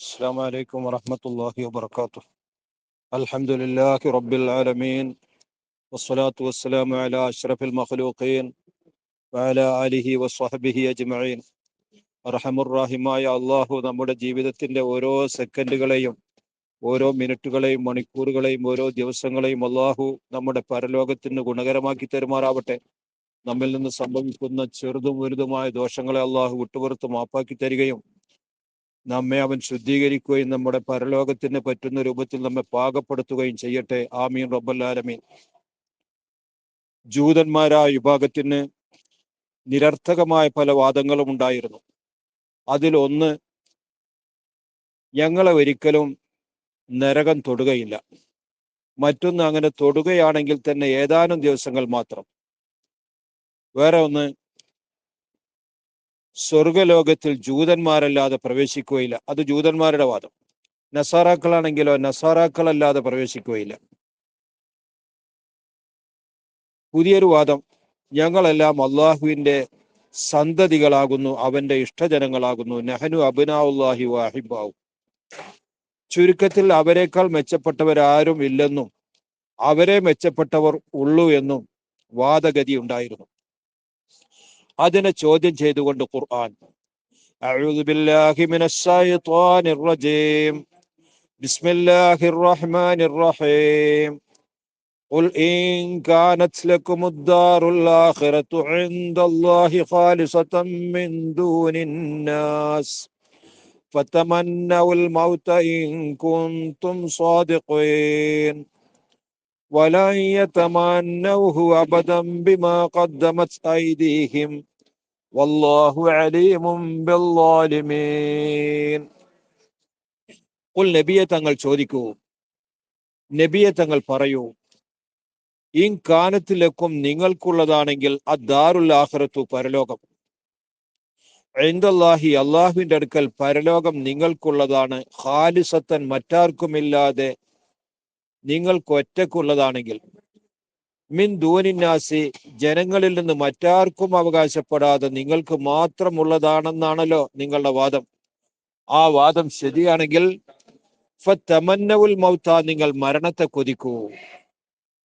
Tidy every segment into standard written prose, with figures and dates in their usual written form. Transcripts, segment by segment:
السلام عليكم ورحمة الله وبركاته. الحمد لله رب العالمين والصلاة والسلام على أشرف المخلوقين وعلى آله وصحبه أجمعين. അർഹമുർറാഹിമായ അള്ളാഹു നമ്മുടെ ജീവിതത്തിന്റെ ഓരോ സെക്കൻഡുകളെയും ഓരോ മിനിറ്റുകളെയും മണിക്കൂറുകളെയും ഓരോ ദിവസങ്ങളെയും അള്ളാഹു നമ്മുടെ പരലോകത്തിന് ഗുണകരമാക്കി തരുമാറാവട്ടെ. നമ്മിൽ നിന്ന് സംഭവിക്കുന്ന ചെറുതും വലുതുമായ ദോഷങ്ങളെ അള്ളാഹു വിട്ടുപുറത്ത് മാപ്പാക്കി തരികയും നമ്മെ അവൻ ശുദ്ധീകരിക്കുകയും നമ്മുടെ പരലോകത്തിന് പറ്റുന്ന രൂപത്തിൽ നമ്മെ പാകപ്പെടുത്തുകയും ചെയ്യട്ടെ. ആമീൻ റബ്ബൽ ആലമീൻ. ജൂതന്മാരായ വിഭാഗത്തിന് നിരർത്ഥകമായ പല വാദങ്ങളും ഉണ്ടായിരുന്നു. അതിലൊന്ന്, ഞങ്ങളെ ഒരിക്കലും നരകം തൊടുകയില്ല. മറ്റൊന്ന്, അങ്ങനെ തൊടുകയാണെങ്കിൽ തന്നെ ഏതാനും ദിവസങ്ങൾ മാത്രം. വേറെ ഒന്ന്, സ്വർഗലോകത്തിൽ ജൂതന്മാരല്ലാതെ പ്രവേശിക്കുകയില്ല. അത് ജൂതന്മാരുടെ വാദം. നസാറാക്കളാണെങ്കിലോ നസാറാക്കളല്ലാതെ പ്രവേശിക്കുകയില്ല. പുതിയൊരു വാദം, ഞങ്ങളെല്ലാം അള്ളാഹുവിന്റെ സന്തതികളാകുന്നു, അവന്റെ ഇഷ്ടജനങ്ങളാകുന്നു. നഹനു അബ്നാഉല്ലാഹി വഅഹിബ്ബാഹു. ചുരുക്കത്തിൽ അവരെക്കാൾ മെച്ചപ്പെട്ടവരാരും ഇല്ലെന്നും അവരെ മെച്ചപ്പെട്ടവർ ഉള്ളൂ എന്നും വാദഗതി ഉണ്ടായിരുന്നു. അതിനെ ചോദ്യം ചെയ്തുകൊണ്ട് ഖുർആൻ, അഊദു ബില്ലാഹി മിനശ് ശൈത്വാനിർ റജീം ബിസ്മില്ലാഹിർ റഹ്മാനിർ റഹീം ഖുൽ ഇൻ കാനത് ലകുമുദ് ദാറുൽ ആഖിറതു ഇൻദല്ലാഹി ഖാലിസതൻ മിൻ ദൂനിൻ നാസ് ഫതമന്നൗൽ മൗത ഇൻ കുൻതും സാദിഖീൻ വലൻ യതമന്നൗഹു അബദൻ ബിമാ ഖദ്ദമത് ഐദീഹിം വല്ലാഹു അലീമും ബിസ്സാലിമീൻ. ഖുൽ, നബിയെ തങ്ങൾ ചോദിക്കൂ, നബിയെ തങ്ങൾ പറയൂ, ഇൻ കാനത്തിലേക്കും നിങ്ങൾക്കുള്ളതാണെങ്കിൽ അദ്ദാറുൽ ആഖിറത്തു, പരലോകം, ഇൻദല്ലാഹി, അള്ളാഹുവിന്റെ അടുക്കൽ പരലോകം നിങ്ങൾക്കുള്ളതാണ്, ഖാലിസത്തൻ, മറ്റാർക്കുമില്ലാതെ നിങ്ങൾക്ക് ഒറ്റക്കുള്ളതാണെങ്കിൽ, മിൻ ദൂനിന്നാസി, ജനങ്ങളിൽ നിന്ന് മറ്റാർക്കും അവകാശപ്പെടാതെ നിങ്ങൾക്ക് മാത്രമുള്ളതാണെന്നാണല്ലോ നിങ്ങളുടെ വാദം. ആ വാദം ശരിയാണെങ്കിൽ ഫതമന്നവുൽ മൗത, നിങ്ങൾ മരണത്തെ കൊതിക്കൂ.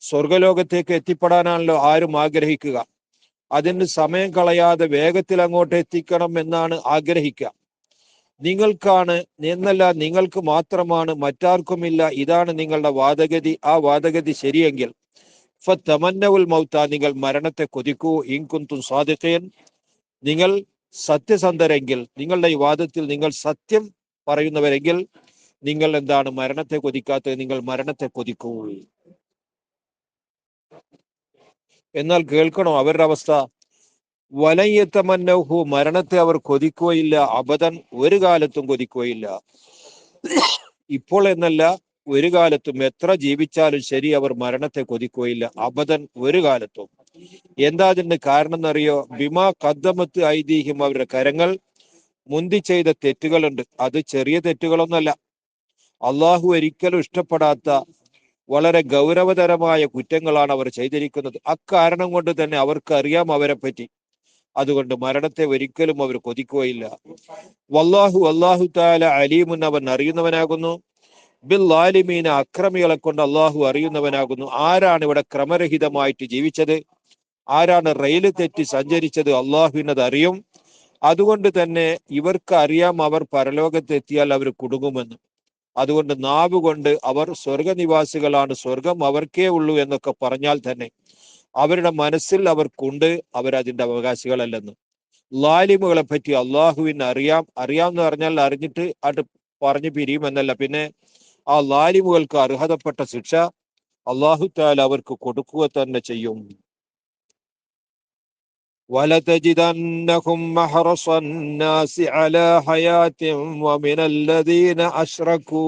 സ്വർഗലോകത്തേക്ക് എത്തിപ്പെടാനാണല്ലോ ആരും ആഗ്രഹിക്കുക. അതിന് സമയം കളയാതെ വേഗത്തിൽ അങ്ങോട്ട് എത്തിക്കണം എന്നാണ് ആഗ്രഹിക്കുക. നിങ്ങൾക്കാണ് എന്നല്ല, നിങ്ങൾക്ക് മാത്രമാണ്, മറ്റാർക്കുമില്ല. ഇതാണ് നിങ്ങളുടെ വാദഗതി. ആ വാദഗതി ശരിയെങ്കിൽ ഫതമന്നവുൽ മൗത, നിങ്ങൾ മരണത്തെ കൊതിക്കൂ. ഇൻ കുൻതും സാദിഖീൻ, നിങ്ങൾ സത്യസന്ധരെങ്കിൽ, നിങ്ങളുടെ ഈ വാദത്തിൽ നിങ്ങൾ സത്യം പറയുന്നവരെങ്കിൽ നിങ്ങൾ എന്താണ് മരണത്തെ കൊതിക്കാത്തത്? നിങ്ങൾ മരണത്തെ കൊതിക്കൂ. എന്നാൽ കേൾക്കണോ അവരുടെ അവസ്ഥ? വലൻ യതമന്നൗഹു, മരണത്തെ അവർ കൊതിക്കുകയില്ല. അബദൻ, ഒരു കാലത്തും കൊതിക്കുകയില്ല. ഇപ്പോൾ എന്നല്ല, ഒരു കാലത്തും, എത്ര ജീവിച്ചാലും ശരി, അവർ മരണത്തെ കൊതിക്കുകയില്ല. അബദൻ, ഒരു കാലത്തും. എന്താ അതിന്റെ കാരണം എന്നറിയോ? ബിമാ ഖദ്ദമത്ത് ഐദീഹിം, അവരുടെ കരങ്ങൾ മുന്തി ചെയ്ത തെറ്റുകളുണ്ട്. അത് ചെറിയ തെറ്റുകളൊന്നല്ല. അള്ളാഹു ഒരിക്കലും ഇഷ്ടപ്പെടാത്ത വളരെ ഗൗരവതരമായ കുറ്റങ്ങളാണ് അവർ ചെയ്തിരിക്കുന്നത്. അക്കാരണം കൊണ്ട് തന്നെ അവർക്ക് അറിയാം അവരെ പറ്റി. അതുകൊണ്ട് മരണത്തെ ഒരിക്കലും അവർ കൊതിക്കുകയില്ല. വല്ലാഹു, അല്ലാഹു തആല അലീമുൻ, അവൻ അറിയുന്നവനാകുന്നു. ബിസ്സാലിമീന, അക്രമികളെ കൊണ്ട് അള്ളാഹു അറിയുന്നവനാകുന്നു. ആരാണ് ഇവിടെ ക്രമരഹിതമായിട്ട് ജീവിച്ചത്? ആരാണ് റെയിൽ തെറ്റി സഞ്ചരിച്ചത്? അള്ളാഹുവിനത് അറിയും. അതുകൊണ്ട് തന്നെ ഇവർക്ക് അറിയാം അവർ പരലോകത്തെത്തിയാൽ അവർ കുടുങ്ങുമെന്ന്. അതുകൊണ്ട് നാവ് കൊണ്ട് അവർ സ്വർഗനിവാസികളാണ്, സ്വർഗം അവർക്കേ ഉള്ളൂ എന്നൊക്കെ പറഞ്ഞാൽ തന്നെ അവരുടെ മനസ്സിൽ അവർക്കുണ്ട് അവരതിന്റെ അവകാശികളല്ലെന്ന്. ലാലിമുകളെ പറ്റി അള്ളാഹുവിന് അറിയാം. അറിയാമെന്ന് പറഞ്ഞാൽ അറിഞ്ഞിട്ട് അത് പറഞ്ഞു പിരിയുമെന്നല്ല. പിന്നെ ആ ലാലിമുകൾക്ക് അർഹതപ്പെട്ട ശിക്ഷ അള്ളാഹു തആല അവർക്ക് കൊടുക്കുക തന്നെ ചെയ്യും. വലതജിദന്നഹും അഹ്റസന്നാസി അലാ ഹയാത്തിൻ വമിനല്ലദീന അശ്റകൂ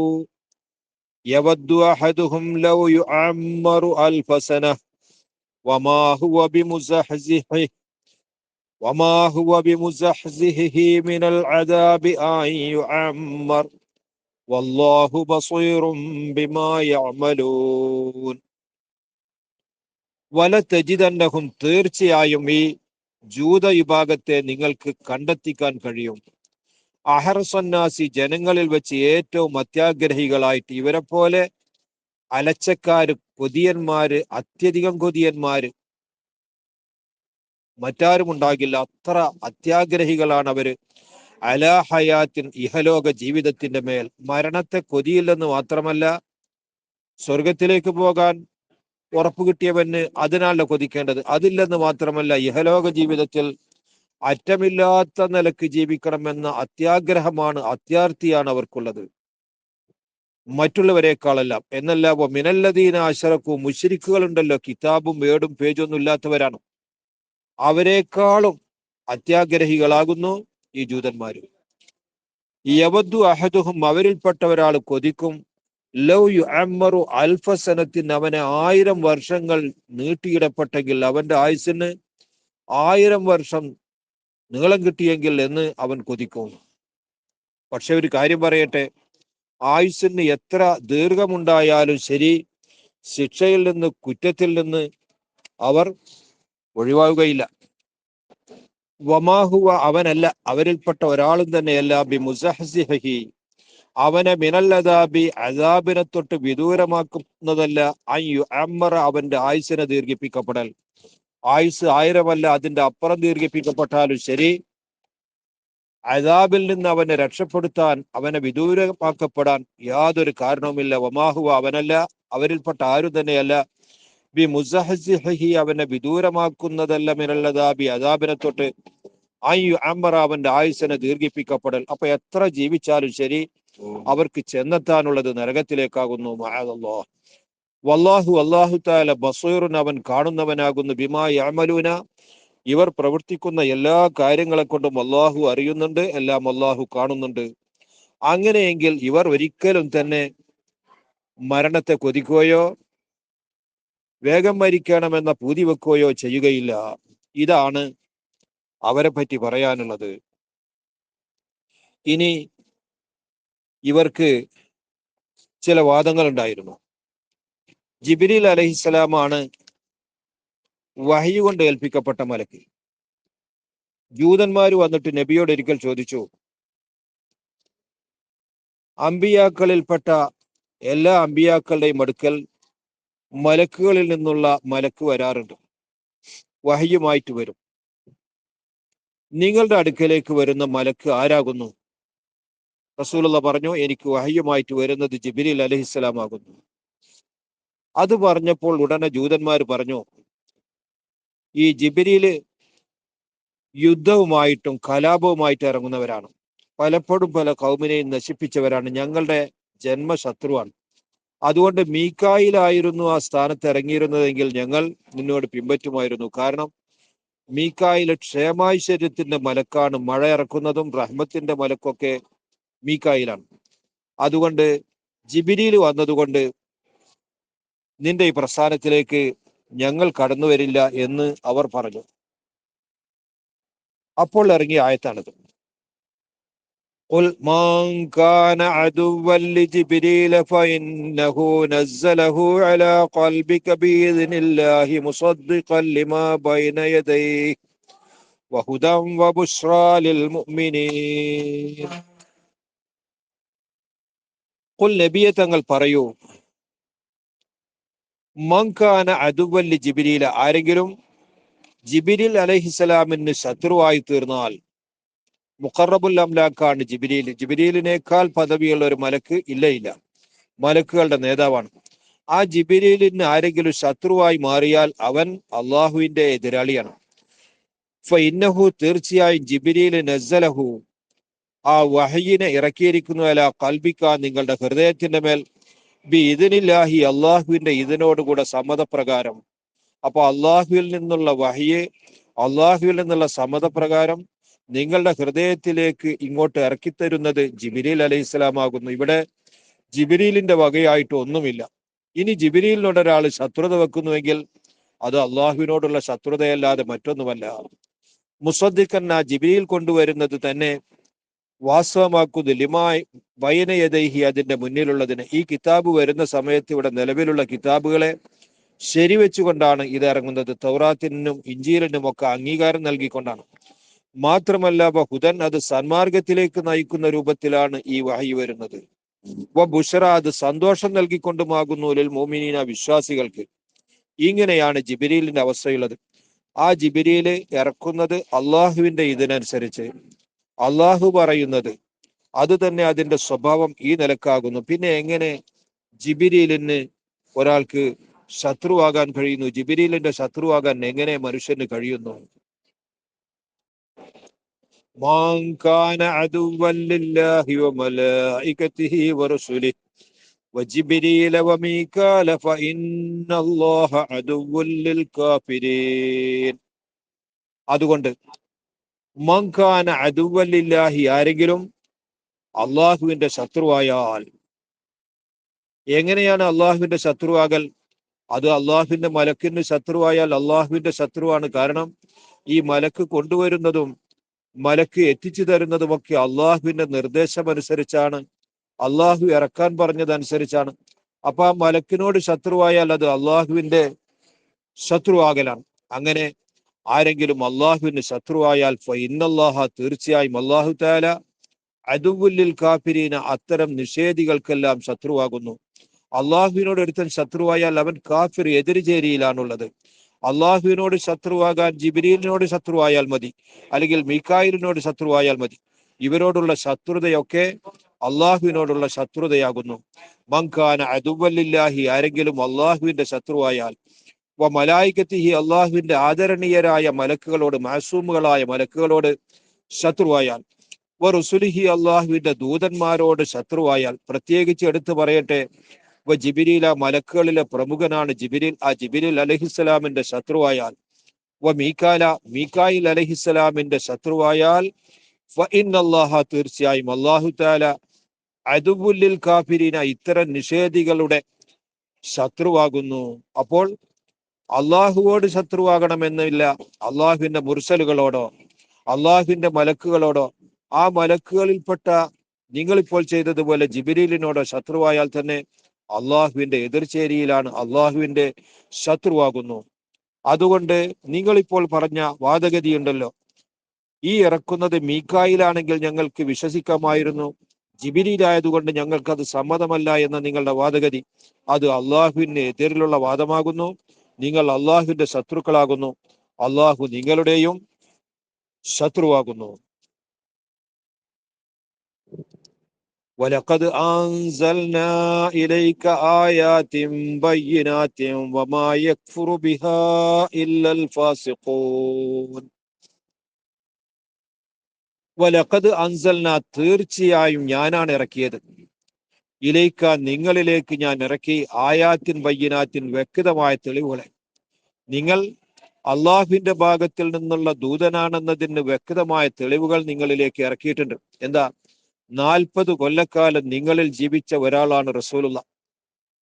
യവദ്ദു അഹദുഹും ലൗ യുഅമ്മറു അൽഫ സനഹ വമാ ഹുവ ബിമുസഹ്സിഹിഹി മിനൽ അദാബി അൻ യുഅമ്മർ വല്ലാഹു ബസീറും ബിമാ യഅമലൂൻ. വലതജിദന്നഹും, തീർച്ചയായും ഈ ജൂത വിഭാഗത്തെ നിങ്ങൾക്ക് കണ്ടെത്തിക്കാൻ കഴിയും. അഹറസന്നാസി ജനങ്ങളിൽ വെച്ച് ഏറ്റവും അത്യാഗ്രഹികളായിട്ട് ഇവരെ പോലെ അലച്ചക്കാര്, കൊതിയന്മാര്, അത്യധികം കൊതിയന്മാര് മറ്റാരും ഉണ്ടാകില്ല. അത്ര അത്യാഗ്രഹികളാണ് അവര്. അലാ ഹയാത്തിൻ, ഇഹലോക ജീവിതത്തിന്റെ മേൽ. മരണത്തെ കൊതിയില്ലെന്ന് മാത്രമല്ല, സ്വർഗത്തിലേക്ക് പോകാൻ ഉറപ്പ് കിട്ടിയവന് അതിനാണല്ലോ കൊതിക്കേണ്ടത്. അതില്ലെന്ന് മാത്രമല്ല, ഇഹലോക ജീവിതത്തിൽ അറ്റമില്ലാത്ത നിലക്ക് ജീവിക്കണമെന്ന അത്യാഗ്രഹമാണ്, അത്യാർത്തിയാണ് അവർക്കുള്ളത്, മറ്റുള്ളവരെക്കാളെല്ലാം. എന്നല്ല മിനല്ലദീന അശറക്കു, മുശ്രിക്കുകൾ ഉണ്ടല്ലോ, കിതാബും ഏടും പേജൊന്നും ഇല്ലാത്തവരാണ്, അവരെക്കാളും അത്യാഗ്രഹികളാകുന്നു ഈ ജൂതന്മാര്. യവദ്ദു അഹദുഹും, അവരിൽപ്പെട്ട ഒരാൾ കൊതിക്കും, ലൗ യുഅമ്മറു അൽഫസനത്തിന്, അവനെ 1000 വർഷങ്ങൾ നീട്ടിയിടപ്പെട്ടെങ്കിൽ, അവന്റെ ആയുസ്സിന് 1000 വർഷം നീളം കിട്ടിയെങ്കിൽ എന്ന് അവൻ കൊതിക്കും. പക്ഷെ ഒരു കാര്യം പറയട്ടെ, ആയുസ്സിന് എത്ര ദീർഘമുണ്ടായാലും ശരി, ശിക്ഷയിൽ നിന്ന്, കുറ്റത്തിൽ നിന്ന് അവർ ഒഴിവാകുകയില്ല. വമാഹുവ, അവനല്ല, അവരിൽപ്പെട്ട ഒരാളും തന്നെയല്ല, ബി മുസഹ്സിഹി, അവനെ മിനല്ലദാബി, അദാബിനെ തൊട്ട് വിദൂരമാക്കുന്നതല്ല, അയ്യു അമ്മറ, അവന്റെ ആയുസ്സിനെ ദീർഘിപ്പിക്കപ്പെടൽ. ആയുസ് 1000 അതിന്റെ അപ്പുറം ദീർഘിപ്പിക്കപ്പെട്ടാലും ശരി, അദാബിൽ നിന്ന് അവനെ രക്ഷപ്പെടുത്താൻ, അവനെ വിദൂരമാക്കപ്പെടാൻ യാതൊരു കാരണവുമില്ല. വമാഹുവ, അവനല്ല, അവരിൽപ്പെട്ട ആരും തന്നെയല്ല, ബി മുസഹ്സിഹി, അവനെ വിദൂരമാക്കുന്നതല്ല, മിനല്ലദാബി, അദാബിനെ തൊട്ട്, അയ്യു അമ്മറ, അവന്റെ ആയുസ്സിനെ ദീർഘിപ്പിക്കപ്പെടൽ. അപ്പൊ എത്ര ജീവിച്ചാലും ശരി, അവർക്ക് ചെന്നെത്താനുള്ളത് നരകത്തിലേക്കാകുന്നു. മഅദല്ലാഹ്. വല്ലാഹു, അല്ലാഹു തആല ബസീറുൻ, അവൻ കാണുന്നവനാകുന്നു, ബിമാ യഅമലൂന, ഇവർ പ്രവർത്തിക്കുന്ന എല്ലാ കാര്യങ്ങളെ കൊണ്ടും അല്ലാഹു അറിയുന്നുണ്ട്, എല്ലാം അല്ലാഹു കാണുന്നുണ്ട്. അങ്ങനെയെങ്കിൽ ഇവർ ഒരിക്കലും തന്നെ മരണത്തെ കൊതിക്കുകയോ വേഗം മരിക്കണമെന്ന പൂതി വെക്കുകയോ ചെയ്യുകയില്ല. ഇതാണ് അവരെ പറ്റി പറയാനുള്ളത്. ഇനി ഇവർക്ക് ചില വാദങ്ങൾ ഉണ്ടായിരുന്നു. ജിബ്രീൽ അലൈഹിസ്സലാമാണ് വഹയ് കൊണ്ട് ഏൽപ്പിക്കപ്പെട്ട മലക്ക്. ജൂതന്മാർ വന്നിട്ട് നബിയോട് ഒരിക്കൽ ചോദിച്ചു, അമ്പിയാക്കളിൽപ്പെട്ട എല്ലാ അമ്പിയാക്കളുടെയും അടുക്കൽ മലക്കുകളിൽ നിന്നുള്ള മലക്ക് വരാറുണ്ട്, വഹയുമായിട്ട് വരും. നിങ്ങളുടെ അടുക്കലേക്ക് വരുന്ന മലക്ക് ആരാകുന്നു? റസൂലുള്ള പറഞ്ഞു, എനിക്ക് വഹയുമായിട്ട് വരുന്നത് ജിബ്രീൽ അലൈഹിസ്സലാം ആകുന്നു. അത് പറഞ്ഞപ്പോൾ ഉടനെ ജൂതന്മാർ പറഞ്ഞു, ഈ ജിബ്രീല് യുദ്ധവുമായിട്ടും കലാപവുമായിട്ട് ഇറങ്ങുന്നവരാണ്, പലപ്പോഴും പല കൗമിനെയും നശിപ്പിച്ചവരാണ്, ഞങ്ങളുടെ ജന്മശത്രുവാണ്. അതുകൊണ്ട് മീക്കായിലായിരുന്നു ആ സ്ഥാനത്ത് ഇറങ്ങിയിരുന്നതെങ്കിൽ ഞങ്ങൾ നിന്നോട് പിൻപറ്റുമായിരുന്നു. കാരണം മീക്കായിലെ ക്ഷേമാശ്ചര്യത്തിന്റെ മലക്കാണ്, മഴ ഇറക്കുന്നതും റഹ്മത്തിന്റെ മലക്കൊക്കെ മീക്കായിലാണ്. അതുകൊണ്ട് ജിബ്രീൽ വന്നതുകൊണ്ട് നിന്റെ ഈ പ്രസ്ഥാനത്തിലേക്ക് ഞങ്ങൾ കടന്നു വരില്ല എന്ന് അവർ പറഞ്ഞു. അപ്പോൾ ഇറങ്ങിയ ആയത്താണിത്. قل من كان عدوا لجبريل فإنه نزله على قلبك بإذن الله مصدقا لما بين يديه وهدى وبشرى للمؤمنين. قل നബിയെ തങ്ങൾ പറയൂ, മൻ കാന അദുവ്വൻ ലിജിബ്രീല, ആരെങ്കിലും ജിബ്രീൽ അലൈഹിസ്സലാമിന് ശത്രുവായി തീർന്നാൽ, മുഖറബുൽ അംലാക്കാണ് ജിബ്രീൽ, ജിബ്രീലിനേക്കാൾ പദവിയുള്ള ഒരു മലക്ക് ഇല്ല, മലക്കുകളുടെ നേതാവാണ്. ആ ജിബ്രീലിന് ആരെങ്കിലും ശത്രുവായി മാറിയാൽ അവൻ അള്ളാഹുവിന്റെ എതിരാളിയാണ്. ഫഇന്നഹു, തീർച്ചയായും ജിബ്രീൽ നസ്സലഹു, ആ വഹയിനെ ഇറക്കിയിരിക്കുന്നു, അല ഖൽബിക, നിങ്ങളുടെ ഹൃദയത്തിന്റെ മേൽ, ബി ഇദ്നില്ലാഹി, അള്ളാഹുവിന്റെ ഇതിനോടുകൂടെ സമ്മതപ്രകാരം. അപ്പൊ അള്ളാഹുവിൽ നിന്നുള്ള വഹയ്, അള്ളാഹുവിൽ നിന്നുള്ള സമ്മതപ്രകാരം നിങ്ങളുടെ ഹൃദയത്തിലേക്ക് ഇങ്ങോട്ട് ഇറക്കിത്തരുന്നത് ജിബ്രീൽ അലൈഹിസ്സലാം ആകുന്നു. ഇവിടെ ജിബ്രീലിന്റെ വകയായിട്ട് ഒന്നുമില്ല. ഇനി ജിബ്രീലിനോട് ഒരാൾ ശത്രുത വെക്കുന്നുവെങ്കിൽ അത് അള്ളാഹുവിനോടുള്ള ശത്രുതയല്ലാതെ മറ്റൊന്നുമല്ല. മുസദ്ദിഖൻ, ആ ജിബ്രീൽ കൊണ്ടുവരുന്നത് തന്നെ വാസ്തവമാക്കുന്നു, ലിമായി ബൈനയദൈഹി, അതിന്റെ മുന്നിലുള്ളതിന്. ഈ കിതാബ് വരുന്ന സമയത്ത് ഇവിടെ നിലവിലുള്ള കിതാബുകളെ ശരിവെച്ചുകൊണ്ടാണ് ഇത് ഇറങ്ങുന്നത്. തൗറാത്തിനും ഇഞ്ചീലിനും ഒക്കെ അംഗീകാരം നൽകിക്കൊണ്ടാണ്. മാത്രമല്ല ഹുദൻ, അത് സന്മാർഗത്തിലേക്ക് നയിക്കുന്ന രൂപത്തിലാണ് ഈ വഹി വരുന്നത്. ബുഷറ, അത് സന്തോഷം നൽകിക്കൊണ്ടുമാകുന്നു ലിൽ മുഅ്മിനീന, വിശ്വാസികൾക്ക്. ഇങ്ങനെയാണ് ജിബ്രീലിന്റെ അവസ്ഥയുള്ളത്. ആ ജിബ്രീല് ഇറക്കുന്നത് അള്ളാഹുവിന്റെ ഇതിനനുസരിച്ച്, അള്ളാഹു പറയുന്നത് അത് തന്നെ അതിന്റെ സ്വഭാവം ഈ നിലക്കാകുന്നു. പിന്നെ എങ്ങനെ ജിബ്രീലിന് ഒരാൾക്ക് ശത്രുവാകാൻ കഴിയുന്നു? ജിബ്രീലിന്റെ ശത്രുവാകാൻ എങ്ങനെ മനുഷ്യന് കഴിയുന്നു? മൻ കാന അദുവ്വൻ ലില്ലാഹി വമലായികതിഹി വറസുലിഹി വജിബ്രീല വമീകാല ഫഇന്നല്ലാഹ അദുവ്വുൻ ലിൽ കാഫിരീൻ. അതുകൊണ്ട് മൻ കാന അദുവ്വൻ ലില്ലാഹി, ആരെങ്കിലും അള്ളാഹുവിന്റെ ശത്രുവായാൽ. എങ്ങനെയാണ് അള്ളാഹുവിന്റെ ശത്രുവാകൽ? അത് അള്ളാഹുവിന്റെ മലക്കിന് ശത്രുവായാൽ അള്ളാഹുവിന്റെ ശത്രുവാണ്. കാരണം ഈ മലക്ക് കൊണ്ടുവരുന്നതും മലക്ക് എത്തിച്ചു തരുന്നതുമൊക്കെ അള്ളാഹുവിന്റെ നിർദ്ദേശമനുസരിച്ചാണ്, അള്ളാഹു ഇറക്കാൻ പറഞ്ഞതനുസരിച്ചാണ്. അപ്പൊ ആ മലക്കിനോട് ശത്രുവായാൽ അത് അള്ളാഹുവിന്റെ ശത്രുവാകലാണ്. അങ്ങനെ ആരെങ്കിലും അള്ളാഹുവിന് ശത്രുവായാൽ ഫഇന്നല്ലാഹ, തീർച്ചയായും അള്ളാഹു തആല അദുവ്വുൽ കാഫിരീന, അത്തരം നിഷേധികൾക്കെല്ലാം ശത്രുവാകുന്നു. അള്ളാഹുവിനോട് ഒരുത്തൻ ശത്രുവായാൽ അവൻ കാഫിർ, എതിർചേരിയിലാണുള്ളത്. അള്ളാഹുവിനോട് ശത്രുവാകാൻ ജിബ്രീലിനോട് ശത്രുവായാൽ മതി, അല്ലെങ്കിൽ മീകായിലിനോട് ശത്രുവായാൽ മതി. ഇവരോടുള്ള ശത്രുതയൊക്കെ അള്ളാഹുവിനോടുള്ള ശത്രുതയാകുന്നു. മൻകാന അദുവ്വൻ ലില്ലാഹി, ആരെങ്കിലും അള്ളാഹുവിന്റെ ശത്രുവായാൽ, വ മലായികത്തിഹി, അള്ളാഹുവിന്റെ ആദരണീയരായ മലക്കുകളോട്, മാസൂമുകളായ മലക്കുകളോട് ശത്രുവായാൽ, വ റുസുലിഹി, അള്ളാഹുവിന്റെ ദൂതന്മാരോട് ശത്രുവായാൽ. പ്രത്യേകിച്ച് എടുത്തു പറയട്ടെ, വ ജിബ്രീല, മലക്കുകളിലെ പ്രമുഖനാണ് ജിബ്രീൽ. ആ ജിബ്രീൽ അലൈഹിസ്സലാമിന്റെ ശത്രുവായാൽ, വ മീകാല, മീകായിൽ അലൈഹിസ്സലാമിന്റെ ശത്രുവായാൽ, ഫഇന്നല്ലാഹ, തീർച്ചയായും അല്ലാഹു തആല അദുവ്വുൽ ലിൽ കാഫിരീന, ഇത്തരം നിഷേധികളുടെ ശത്രുവാകുന്നു. അപ്പോൾ അള്ളാഹുവോട് ശത്രുവാകണമെന്നില്ല. അള്ളാഹുവിന്റെ മുർസലുകളോടോ അള്ളാഹുവിന്റെ മലക്കുകളോടോ, ആ മലക്കുകളിൽപ്പെട്ട നിങ്ങളിപ്പോൾ ചെയ്തതുപോലെ ജിബ്രീലിനോടോ ശത്രുവായാൽ തന്നെ അള്ളാഹുവിന്റെ എതിർചേരിയിലാണ്, അള്ളാഹുവിന്റെ ശത്രുവാകുന്നു. അതുകൊണ്ട് നിങ്ങളിപ്പോൾ പറഞ്ഞ വാദഗതിയുണ്ടല്ലോ, ഈ ഇറക്കുന്നത് മീകായിലാണെങ്കിൽ ഞങ്ങൾക്ക് വിശ്വസിക്കാമായിരുന്നു, ജിബ്രീലായതുകൊണ്ട് ഞങ്ങൾക്കത് സമ്മതമല്ല എന്ന നിങ്ങളുടെ വാദഗതി, അത് അള്ളാഹുവിന് എതിരിലുള്ള വാദമാകുന്നു. നിങ്ങൾ അള്ളാഹുവിന്റെ ശത്രുക്കളാകുന്നു, അള്ളാഹു നിങ്ങളുടെയും ശത്രുവാകുന്നു. വലഖദ് അൻസൽനാ ഇലൈക ആയാതിൻ ബയ്യിനാതിൻ വമാ യക്ഫുറു ബിഹാ ഇല്ലൽ ഫാസിഖൂൻ. വലഖദ് അൻസൽനാ, തീർച്ചയായും ഞാനാണ് ഇറക്കിയത്, ഇലൈക, നിങ്ങളിലേക്ക് ഞാൻ ഇറക്കി, ആയാത്തിൻ ബയ്യിനാത്തിൻ, വ്യക്തമായ തെളിവുകളെ. നിങ്ങൾ അള്ളാഹുവിന്റെ ഭാഗത്തിൽ നിന്നുള്ള ദൂതനാണെന്നതിന് വ്യക്തമായ തെളിവുകൾ നിങ്ങളിലേക്ക് ഇറക്കിയിട്ടുണ്ട്. എന്താ? 40 കൊല്ലക്കാലം നിങ്ങളിൽ ജീവിച്ച ഒരാളാണ് റസൂലുള്ള.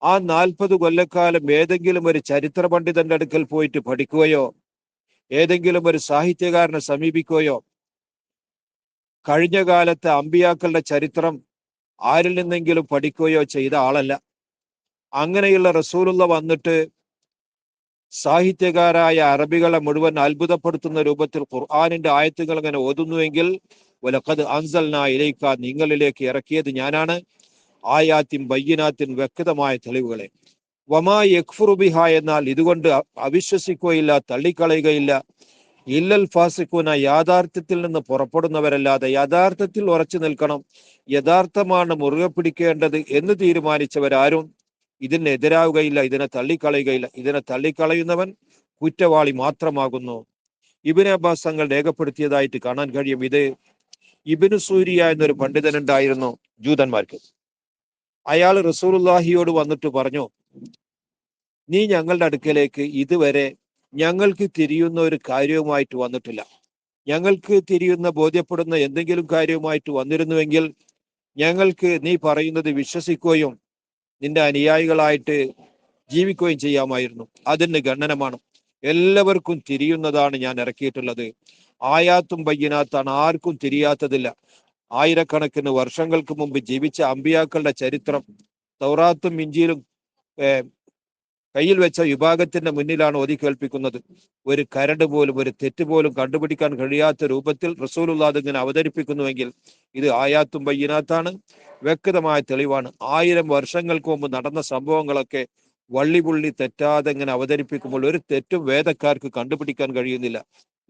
ആ 40 കൊല്ലക്കാലം ഏതെങ്കിലും ഒരു ചരിത്ര പണ്ഡിതന്റെ അടുക്കൽ പോയിട്ട് പഠിക്കുകയോ, ഏതെങ്കിലും ഒരു സാഹിത്യകാരനെ സമീപിക്കുകയോ, കഴിഞ്ഞ കാലത്തെ അമ്പിയാക്കളുടെ ചരിത്രം ആരിൽ നിന്നെങ്കിലും പഠിക്കുകയോ ചെയ്ത ആളല്ല. അങ്ങനെയുള്ള റസൂലുള്ള വന്നിട്ട് സാഹിത്യകാരായ അറബികളെ മുഴുവൻ അത്ഭുതപ്പെടുത്തുന്ന രൂപത്തിൽ ഖുർആനിന്റെ ആയത്തുകൾ അങ്ങനെ ഓതുന്നുവെങ്കിൽ, വലഖദ് അൻസൽനാ ഇലൈക, നിങ്ങളിലേക്ക് ഇറക്കിയത് ഞാനാണ്, ആയാത്തിൻ ബയ്യിനാത്തിൻ, വ്യക്തമായ തെളിവുകളെ. വമാ യക്ഫുറു ബിഹാ, എന്നാൽ ഇതുകൊണ്ട് അവിശ്വസിക്കുകയില്ല, തള്ളിക്കളയുകയില്ല, ഇല്ലൽ ഫാസിഖൂന, യാഥാർത്ഥ്യത്തിൽ നിന്ന് പുറപ്പെടുന്നവരല്ലാതെ. യഥാർത്ഥത്തിൽ ഉറച്ചു നിൽക്കണം, യഥാർത്ഥമാണ് മുറുകെ പിടിക്കേണ്ടത് എന്ന് തീരുമാനിച്ചവരാരും ഇതിനെതിരാവുകയില്ല, ഇതിനെ തള്ളിക്കളയുകയില്ല. ഇതിനെ തള്ളിക്കളയുന്നവൻ കുറ്റവാളി മാത്രമാകുന്നു. ഇബ്നു അബ്ബാസ് തങ്ങൾ രേഖപ്പെടുത്തിയതായിട്ട് കാണാൻ കഴിയും. ഇത് ഇബ്നു സൂരിയ എന്നൊരു പണ്ഡിതനുണ്ടായിരുന്നു ജൂതന്മാർക്ക്. അയാൾ റസൂലുള്ളാഹിയോട് വന്നിട്ട് പറഞ്ഞു, നീ ഞങ്ങളുടെ അടുക്കലേക്ക് ഇതുവരെ ഞങ്ങൾക്ക് തിരിയുന്ന ഒരു കാര്യവുമായിട്ട് വന്നിട്ടില്ല. ഞങ്ങൾക്ക് തിരിയുന്ന, ബോധ്യപ്പെടുന്ന എന്തെങ്കിലും കാര്യവുമായിട്ട് വന്നിരുന്നുവെങ്കിൽ ഞങ്ങൾക്ക് നീ പറയുന്നത് വിശ്വസിക്കുകയും നിന്റെ അനുയായികളായിട്ട് ജീവിക്കുകയും ചെയ്യാമായിരുന്നു. അതിന് ഖണ്ഡനമാണ്, എല്ലാവർക്കും തിരിയുന്നതാണ് ഞാൻ ഇറക്കിയിട്ടുള്ളത്. ആയാത്തും ബയ്യിനാത്താണ്, ആർക്കും തിരിയാത്തതില്ല. ആയിരക്കണക്കിന് വർഷങ്ങൾക്ക് മുമ്പ് ജീവിച്ച അമ്പിയാക്കളുടെ ചരിത്രം തൗറാത്തും ഇഞ്ചീലും കയ്യിൽ വെച്ച വിഭാഗത്തിന്റെ മുന്നിലാണ് ഓതി കേൾപ്പിക്കുന്നത്. ഒരു കരട് പോലും ഒരു തെറ്റ് പോലും കണ്ടുപിടിക്കാൻ കഴിയാത്ത രൂപത്തിൽ റസൂലുള്ളാഹി ഇങ്ങനെ അവതരിപ്പിക്കുന്നുവെങ്കിൽ ഇത് ആയാത്തും ബയ്യിനാത്താണ്, വ്യക്തമായ തെളിവാണ്. 1000 വർഷങ്ങൾക്ക് മുമ്പ് നടന്ന സംഭവങ്ങളൊക്കെ വള്ളിപുള്ളി തെറ്റാതെ ഇങ്ങനെ അവതരിപ്പിക്കുമ്പോൾ ഒരു തെറ്റും വേദക്കാർക്ക് കണ്ടുപിടിക്കാൻ കഴിയുന്നില്ല.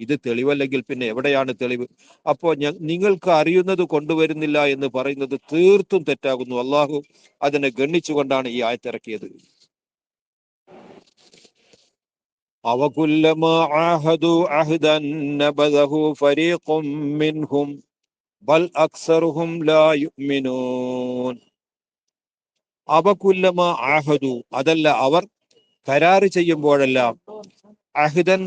ഇത് തെളിവല്ലെങ്കിൽ പിന്നെ എവിടെയാണ് തെളിവ്? അപ്പോ നിങ്ങൾക്ക് അറിയുന്നത് കൊണ്ടുവരുന്നില്ല എന്ന് പറയുന്നത് തീർത്തും തെറ്റാകുന്നു. അള്ളാഹു അതിനെ ഗണ്ണിച്ചുകൊണ്ടാണ് ഈ ആയത്തിറക്കിയത്. അവകുല്ലമാ ആഹദു അഹ്ദൻ നബദഹു ഫരീഖും മിൻഹും ബൽ അക്സറുഹും ലാ യുഅ്മിനൂൻ. അവകുല്ലമാ ആഹദു, അതല്ല അവർ കരാറ് ചെയ്യുമ്പോഴെല്ലാം, അഹ്ദൻ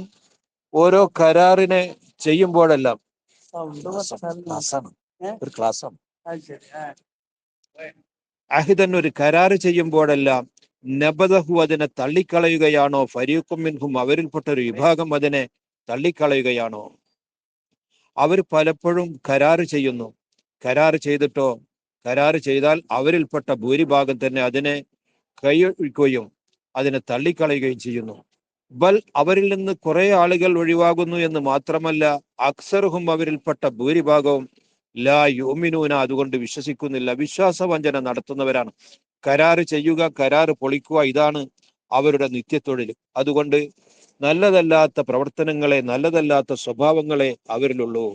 ഓരോ കരാറിനെ ചെയ്യുമ്പോഴെല്ലാം, ഒരു ക്ലാസ്സാണ്, അഹ്ദൻ ഒരു കരാറ് ചെയ്യുമ്പോഴെല്ലാം, നബദഹു അതിനെ തള്ളിക്കളയുകയാണോ, ഫരീഖും മിൻഹും അവരിൽപ്പെട്ട ഒരു വിഭാഗം അതിനെ തള്ളിക്കളയുകയാണോ? അവർ പലപ്പോഴും കരാറ് ചെയ്യുന്നു. കരാറ് ചെയ്തിട്ടോ, കരാറ് ചെയ്താൽ അവരിൽപ്പെട്ട ഭൂരിഭാഗം തന്നെ അതിനെ കൈയൊഴിക്കുകയും അതിനെ തള്ളിക്കളയുകയും ചെയ്യുന്നു. ബൽ അവരിൽ നിന്ന് കുറെ ആളുകൾ ഒഴിവാകുന്നു എന്ന് മാത്രമല്ല, അക്സറുഹും അവരിൽപ്പെട്ട ഭൂരിഭാഗവും ലാ യുമിനൂന അതുകൊണ്ട് വിശ്വസിക്കുന്നില്ല, വിശ്വാസവഞ്ചന നടത്തുന്നവരാണ്. കരാറ് ചെയ്യുക, കരാറ് പൊളിക്കുക, ഇതാണ് അവരുടെ നിത്യത്തൊഴിൽ. അതുകൊണ്ട് നല്ലതല്ലാത്ത പ്രവർത്തനങ്ങളെ, നല്ലതല്ലാത്ത സ്വഭാവങ്ങളെ അവരിലുള്ളൂ.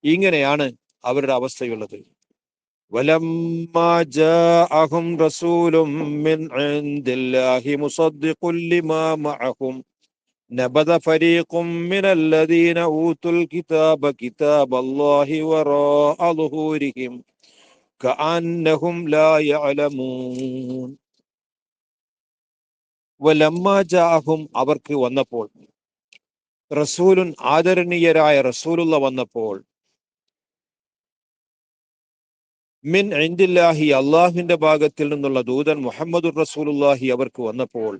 ഇങ്ങനെയാണ് അവരുടെ അവസ്ഥയുള്ളത്. വലമ്മാ ജാഅഹും റസൂലും മിൻ ഇൻദില്ലാഹി മുസദ്ദിഖുൻ ലിമാ മഅഹും നബദ ഫരീഖും മിനല്ലദീന ഊതുൽ കിതാബ കിതാബല്ലാഹി വറാഅ ളുഹൂരിഹിം കഅന്നഹും ലാ യഅലമൂൻ. വലമ്മാ ജാഅഹും അവർക്ക് വന്നപ്പോൾ, റസൂലുൻ ആദരണീയരായ റസൂലുള്ള വന്നപ്പോൾ, മിൻ ഇൻദില്ലാഹി അള്ളാഹുവിന്റെ ഭാഗത്തിൽ നിന്നുള്ള ദൂതൻ മുഹമ്മദുർ റസൂലുള്ളാഹി അവർക്ക് വന്നപ്പോൾ,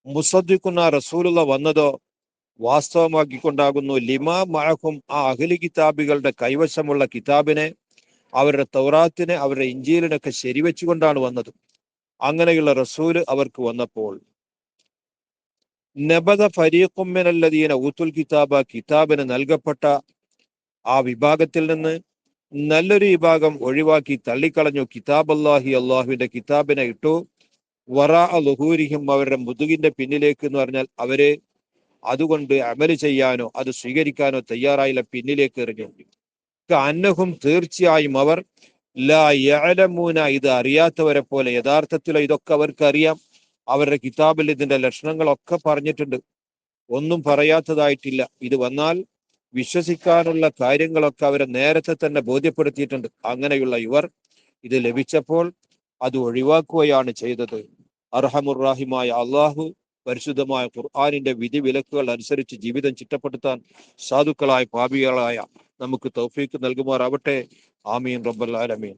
മുസദ്ദിഖുന റസൂലുള്ള വന്നതോ വാസ്തവമാക്കിക്കൊണ്ടാകുന്നു, ലിമാ മഅഹും ആ അഹ്ലി കിതാബികളുടെ കൈവശമുള്ള കിതാബിനെ, അവരുടെ തൗറാത്തിനെ, അവരുടെ ഇഞ്ചീലിനൊക്കെ ശരിവെച്ചുകൊണ്ടാണ് വന്നത്. അങ്ങനെയുള്ള റസൂല് അവർക്ക് വന്നപ്പോൾ, നബദ ഫരീഖും മിനല്ലദീന ഊതുൽ കിതാബ കിതാബിന് നൽകപ്പെട്ട ആ വിഭാഗത്തിൽ നിന്ന് നല്ലൊരു വിഭാഗം ഒഴിവാക്കി തള്ളിക്കളഞ്ഞു. കിതാബല്ലാഹി അള്ളാഹുവിന്റെ കിതാബിനെ ഇട്ടു. വറാഅ ളുഹൂരിഹിം അവരുടെ മുതുകിന്റെ പിന്നിലേക്ക് എന്ന് പറഞ്ഞാൽ അവര് അതുകൊണ്ട് അമല് ചെയ്യാനോ അത് സ്വീകരിക്കാനോ തയ്യാറായില്ല, പിന്നിലേക്ക് എറിഞ്ഞു. അന്നഹും തീർച്ചയായും അവർ ലാ യഅലമൂന ഇത് അറിയാത്തവരെ പോലെ, യഥാർത്ഥത്തിൽ ഇതൊക്കെ അവർക്ക് അറിയാം. അവരുടെ കിതാബിൽ ഇതിന്റെ ലക്ഷണങ്ങളൊക്കെ പറഞ്ഞിട്ടുണ്ട്, ഒന്നും പറയാത്തതായിട്ടില്ല. ഇത് വന്നാൽ വിശ്വസിക്കാനുള്ള കാര്യങ്ങളൊക്കെ അവരെ നേരത്തെ തന്നെ ബോധ്യപ്പെടുത്തിയിട്ടുണ്ട്. അങ്ങനെയുള്ള ഇവർ ഇത് ലഭിച്ചപ്പോൾ അത് ഒഴിവാക്കുകയാണ് ചെയ്തത്. അർഹമുറാഹിമായ അള്ളാഹു പരിശുദ്ധമായ ഖുർആനിന്റെ വിധി വിലക്കുകൾ അനുസരിച്ച് ജീവിതം ചിട്ടപ്പെടുത്താൻ സാധുക്കളായ പാപികളായ നമുക്ക് തൗഫീക്ക് നൽകുമാറാവട്ടെ. ആമീൻ റബ്ബൽ ആലമീൻ.